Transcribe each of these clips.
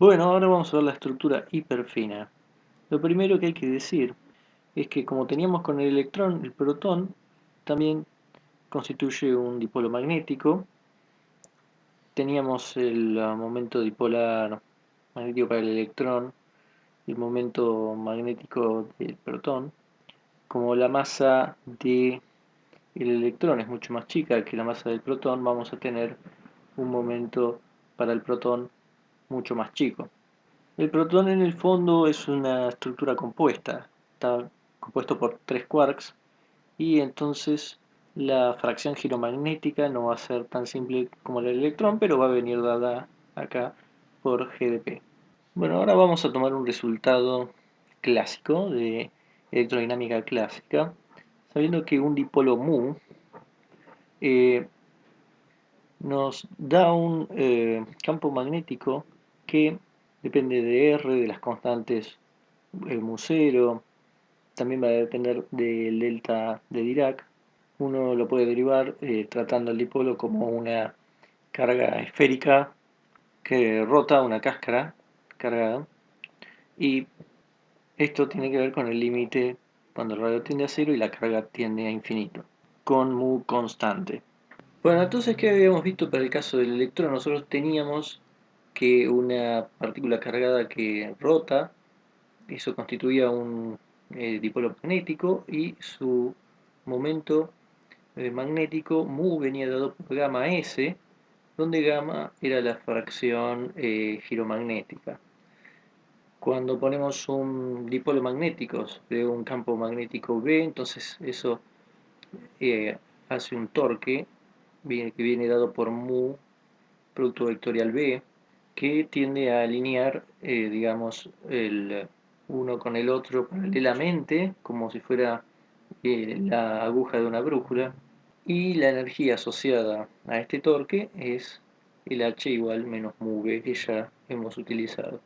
Bueno, ahora vamos a ver la estructura hiperfina. Lo primero que hay que decir es que como teníamos con el electrón, el protón también constituye un dipolo magnético. Teníamos el momento dipolar magnético para el electrón y el momento magnético del protón. Como la masa del electrón es mucho más chica que la masa del protón, vamos a tener un momento para el protón mucho más chico. El protón en el fondo es una estructura compuesta, está compuesto por tres quarks y entonces la fracción giromagnética no va a ser tan simple como la del electrón, pero va a venir dada acá por G de P. Bueno, ahora vamos a tomar un resultado clásico de electrodinámica clásica, sabiendo que un dipolo mu eh, nos da un campo magnético que depende de R, de las constantes mu 0, también va a depender del delta de Dirac. Uno lo puede derivar tratando el dipolo como una carga esférica que rota una cáscara cargada, y esto tiene que ver con el límite cuando el radio tiende a cero y la carga tiende a infinito, con mu constante. Bueno, entonces, ¿qué habíamos visto para el caso del electrón? Nosotros teníamos que una partícula cargada que rota, eso constituía un dipolo magnético y su momento magnético mu venía dado por gamma S, donde gamma era la fracción giromagnética. Cuando ponemos un dipolo magnético de un campo magnético B, entonces eso hace un torque que viene dado por mu producto vectorial B, que tiende a alinear, digamos, el uno con el otro paralelamente, como si fuera la aguja de una brújula, y la energía asociada a este torque es el H igual menos mu B que ya hemos utilizado.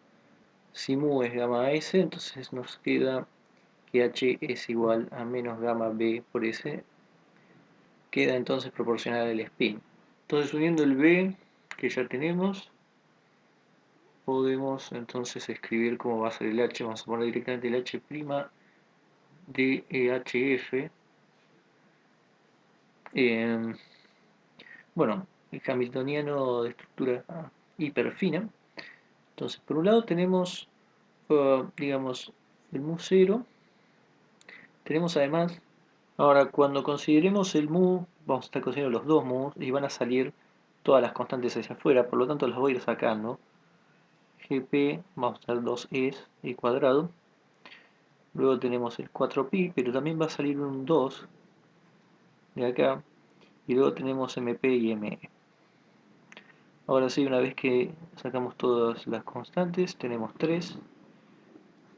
Si mu es gamma S, entonces nos queda que H es igual a menos gamma B por S, queda entonces proporcional al spin. Entonces, uniendo el B que ya tenemos, podemos entonces escribir cómo va a ser el H. Vamos a poner directamente el H' de EHF. Bueno, el hamiltoniano de estructura hiperfina. Entonces, por un lado tenemos, digamos, el mu 0. Tenemos además, ahora cuando consideremos el mu, vamos a estar considerando los dos mu y van a salir todas las constantes hacia afuera, por lo tanto las voy a ir sacando. GP, vamos a tener 2 e cuadrado. Luego tenemos el 4pi, pero también va a salir un 2 de acá. Y luego tenemos MP y ME. Ahora sí, una vez que sacamos todas las constantes, tenemos 3.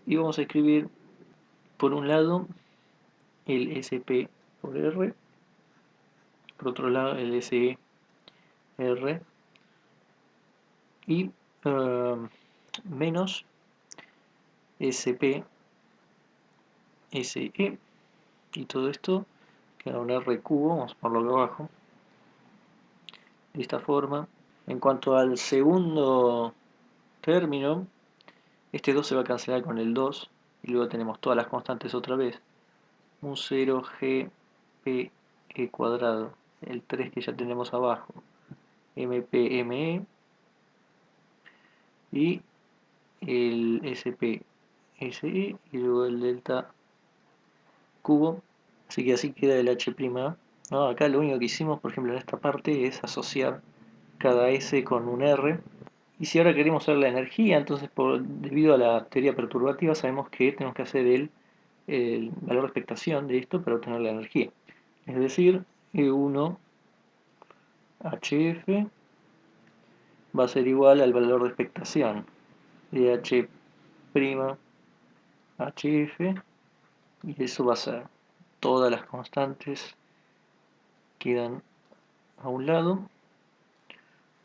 Y vamos a escribir por un lado el SP por R, por otro lado el SE R y menos SP SE. Y todo esto queda un R cubo, vamos a ponerlo acá abajo, de esta forma. En cuanto al segundo término, este 2 se va a cancelar con el 2 y luego tenemos todas las constantes otra vez. Un 0 G P E cuadrado, el 3 que ya tenemos abajo, M P M E y el S P S E y luego el delta cubo. Así que así queda el H'. No, acá lo único que hicimos, por ejemplo, en esta parte es asociar cada S con un R. Y si ahora queremos saber la energía, entonces debido a la teoría perturbativa sabemos que tenemos que hacer el valor de expectación de esto para obtener la energía. Es decir, E1 HF va a ser igual al valor de expectación de H' HF, y eso va a ser todas las constantes quedan a un lado,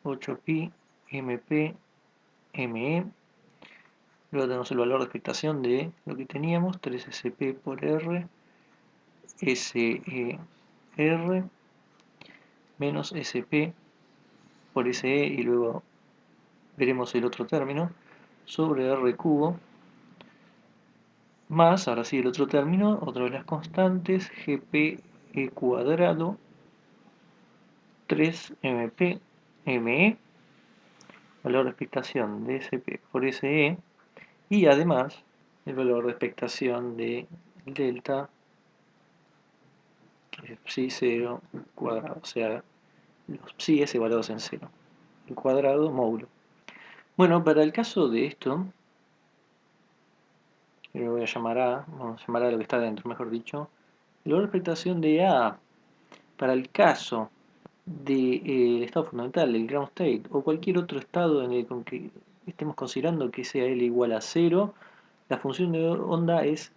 8pi MP ME. Luego tenemos el valor de expectación de lo que teníamos, 3SP por R, SER menos SP por SE, y luego veremos el otro término. sobre R cubo más, ahora sí el otro término, otra de las constantes, GP e cuadrado 3MP ME, valor de expectación de SP por SE, y además el valor de expectación de delta, que es psi 0 cuadrado, o sea, los psi evaluados en 0, el cuadrado módulo. Bueno, para el caso de esto, lo voy a llamar A, vamos a llamar a lo que está dentro, mejor dicho, el valor de expectación de A para el caso del estado fundamental, el ground state, o cualquier otro estado en el que estemos considerando que sea L igual a 0, la función de onda es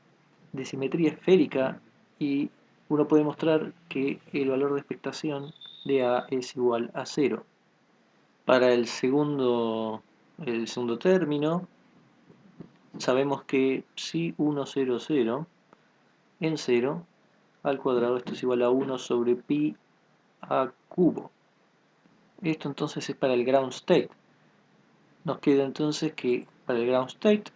de simetría esférica y uno puede mostrar que el valor de expectación de A es igual a 0. Para el segundo término, sabemos que psi 1, 0, 0 en 0 al cuadrado, esto es igual a 1 sobre pi a cubo. Esto entonces es para el ground state. Nos queda entonces que para el ground state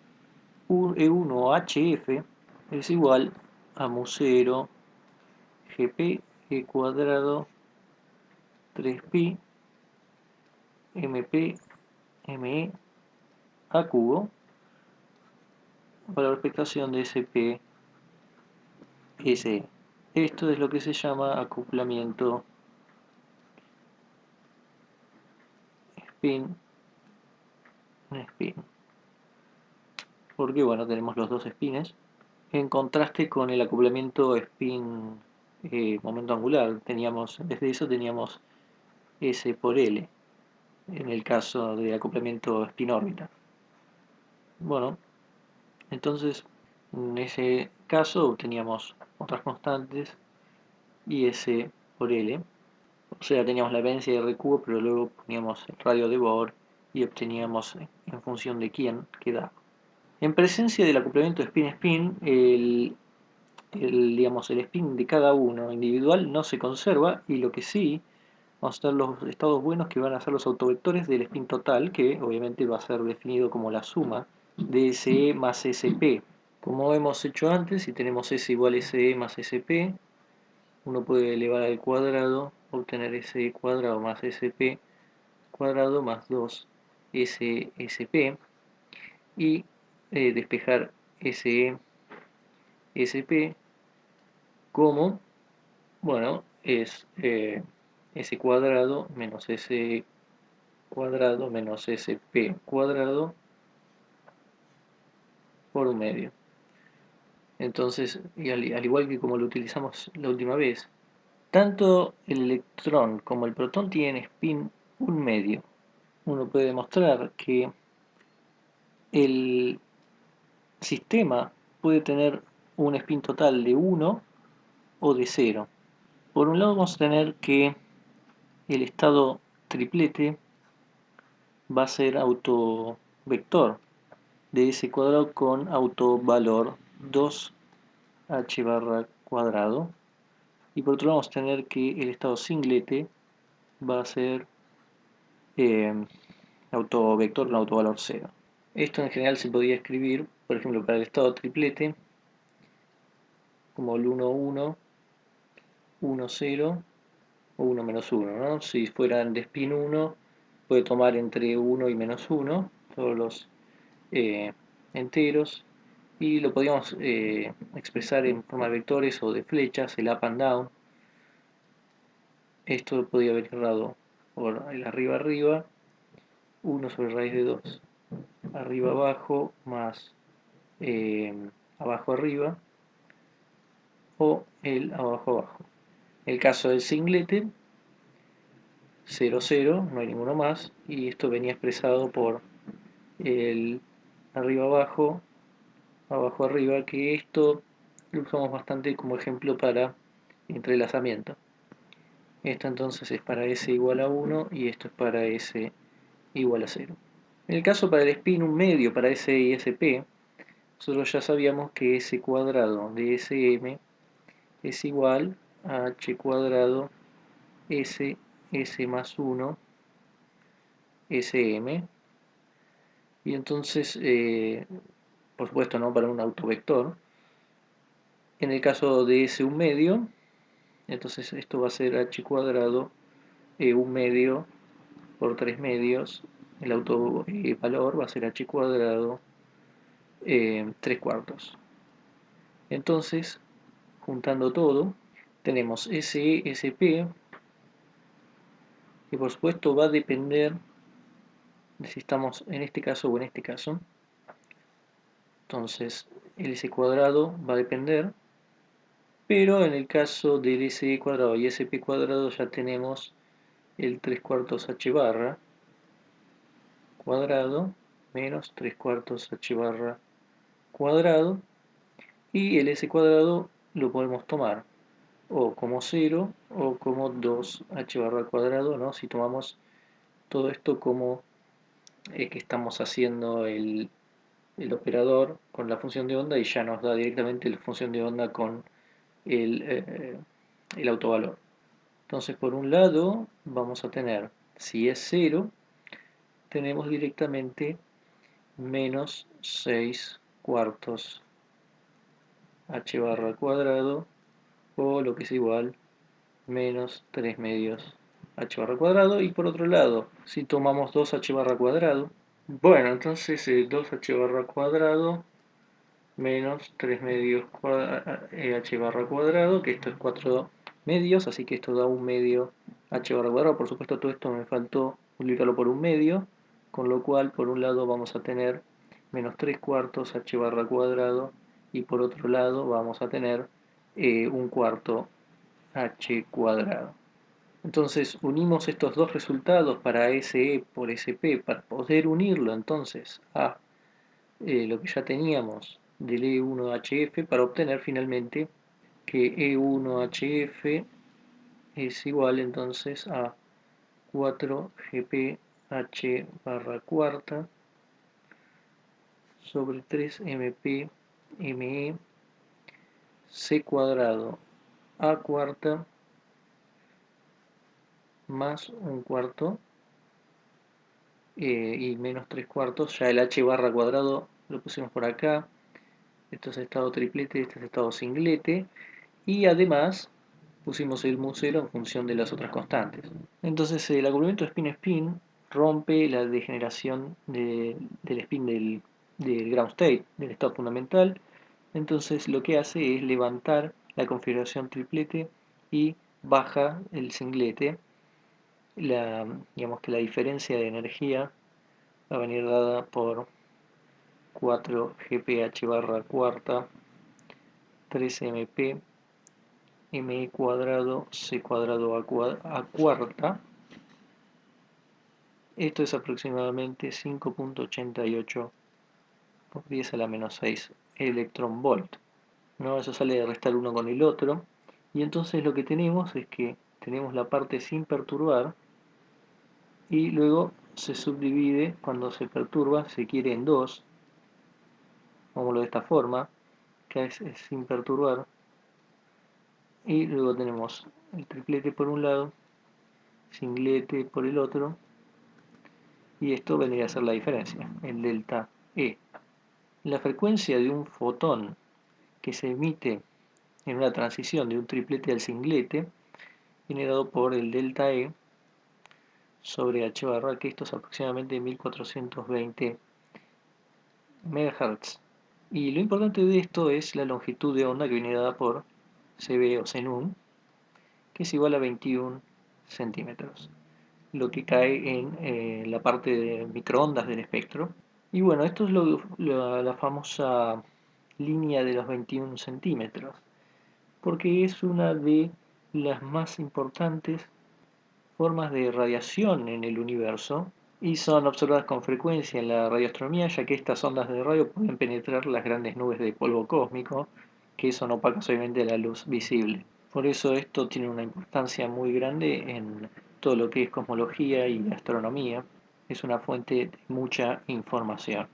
E1 HF es igual a mu0 GP E cuadrado 3pi MP ME a cubo para la expectación de SP SE. Esto es lo que se llama acoplamiento spin-spin. Porque bueno, tenemos los dos spines en contraste con el acoplamiento spin momento angular. Desde eso teníamos S por L en el caso de acoplamiento spin órbita. Bueno, entonces en ese caso obteníamos otras constantes y S por L. O sea, teníamos la dependencia de R cubo, pero luego poníamos el radio de Bohr y obteníamos en función de quién quedaba. En presencia del acoplamiento spin-spin, digamos, el spin de cada uno individual no se conserva y lo que sí vamos a tener los estados buenos que van a ser los autovectores del spin total, que obviamente va a ser definido como la suma de SE más SP. Como hemos hecho antes, si tenemos S igual a SE más SP, uno puede elevar al cuadrado, obtener SE cuadrado más SP cuadrado más 2 SSP y despejar SE SP como, bueno, es S cuadrado menos S cuadrado menos SP cuadrado por un medio. Entonces, y al igual que como lo utilizamos la última vez, tanto el electrón como el protón tienen spin un medio. Uno puede demostrar que el sistema puede tener un spin total de 1 o de 0. Por un lado vamos a tener que el estado triplete va a ser autovector de S cuadrado con autovalor 2h barra cuadrado. Y por otro lado vamos a tener que el estado singlete va a ser eh, autovector con autovalor 0. Esto en general se podría escribir, por ejemplo, para el estado triplete, como el 1, 1, 1, 0 o 1 menos 1, ¿no? Si fueran de spin 1, puede tomar entre 1 y menos 1, todos los enteros, y lo podríamos expresar en forma de vectores o de flechas, el up and down. Esto podría haber dado por el arriba arriba, 1 sobre raíz de 2, arriba abajo más abajo arriba, o el abajo abajo. El caso del singlete, 0 0, no hay ninguno más, y esto venía expresado por el arriba abajo, abajo arriba, que esto lo usamos bastante como ejemplo para entrelazamiento. Esto entonces es para S igual a 1 y esto es para S igual a 0. En el caso para el spin un medio para S y SP, nosotros ya sabíamos que S cuadrado de SM es igual a H cuadrado S más 1 SM, Y entonces, por supuesto, no para un autovector. En el caso de S1 medio, entonces esto va a ser h cuadrado E1 medio por 3 medios. El autovalor va a ser h cuadrado 3 cuartos. Entonces, juntando todo, tenemos SE, SP, que por supuesto va a depender de si estamos en este caso o en este caso. Entonces, el S cuadrado va a depender, pero en el caso del SE cuadrado y SP cuadrado ya tenemos el 3 cuartos h barra cuadrado menos 3 cuartos h barra cuadrado, y el S cuadrado lo podemos tomar o como 0 o como 2h barra cuadrado, ¿no? Si tomamos todo esto como que estamos haciendo el operador con la función de onda y ya nos da directamente la función de onda con el autovalor. Entonces, por un lado, vamos a tener, si es 0, tenemos directamente menos 6 cuartos h barra cuadrado, o lo que es igual, menos 3 medios h barra cuadrado. Y por otro lado, si tomamos 2h barra cuadrado, bueno, entonces 2h barra cuadrado menos 3 medios h barra cuadrado, que esto es 4 medios, así que esto da un medio h barra cuadrado. Por supuesto, todo esto me faltó multiplicarlo por un medio, con lo cual por un lado vamos a tener menos 3 cuartos h barra cuadrado, y por otro lado vamos a tener un cuarto h cuadrado. Entonces unimos estos dos resultados para SE por SP para poder unirlo entonces a lo que ya teníamos del E1HF, para obtener finalmente que E1HF es igual entonces a 4GPH barra cuarta sobre 3MP ME C cuadrado A cuarta más un cuarto y menos 3 cuartos. Ya el H barra cuadrado lo pusimos por acá. Esto es estado triplete, este es estado singlete. Y además pusimos el mu 0 en función de las otras constantes. Entonces el acoplamiento spin-spin rompe la degeneración del spin del ground state, del estado fundamental. Entonces lo que hace es levantar la configuración triplete y baja el singlete. Digamos que la diferencia de energía va a venir dada por 4 GPH barra cuarta 3MP ME cuadrado C cuadrado a cuarta. Esto es aproximadamente 5.88 por 10 a la menos 6 electron volt, ¿no? Eso sale de restar uno con el otro. Y entonces lo que tenemos es que tenemos la parte sin perturbar, y luego se subdivide cuando se perturba, se quiere, en dos. Vámonos de esta forma, que es sin perturbar. Y luego tenemos el triplete por un lado, singlete por el otro, y esto vendría a ser la diferencia, el delta E. La frecuencia de un fotón que se emite en una transición de un triplete al singlete viene dado por el delta E sobre h barra, que esto es aproximadamente 1420 MHz. Y lo importante de esto es la longitud de onda, que viene dada por CB o Zenun, que es igual a 21 centímetros, lo que cae en la parte de microondas del espectro. Y bueno, esto es la famosa línea de los 21 centímetros, porque es una de las más importantes formas de radiación en el universo, y son observadas con frecuencia en la radioastronomía, ya que estas ondas de radio pueden penetrar las grandes nubes de polvo cósmico, que son opacas obviamente a la luz visible. Por eso esto tiene una importancia muy grande en todo lo que es cosmología y astronomía. Es una fuente de mucha información.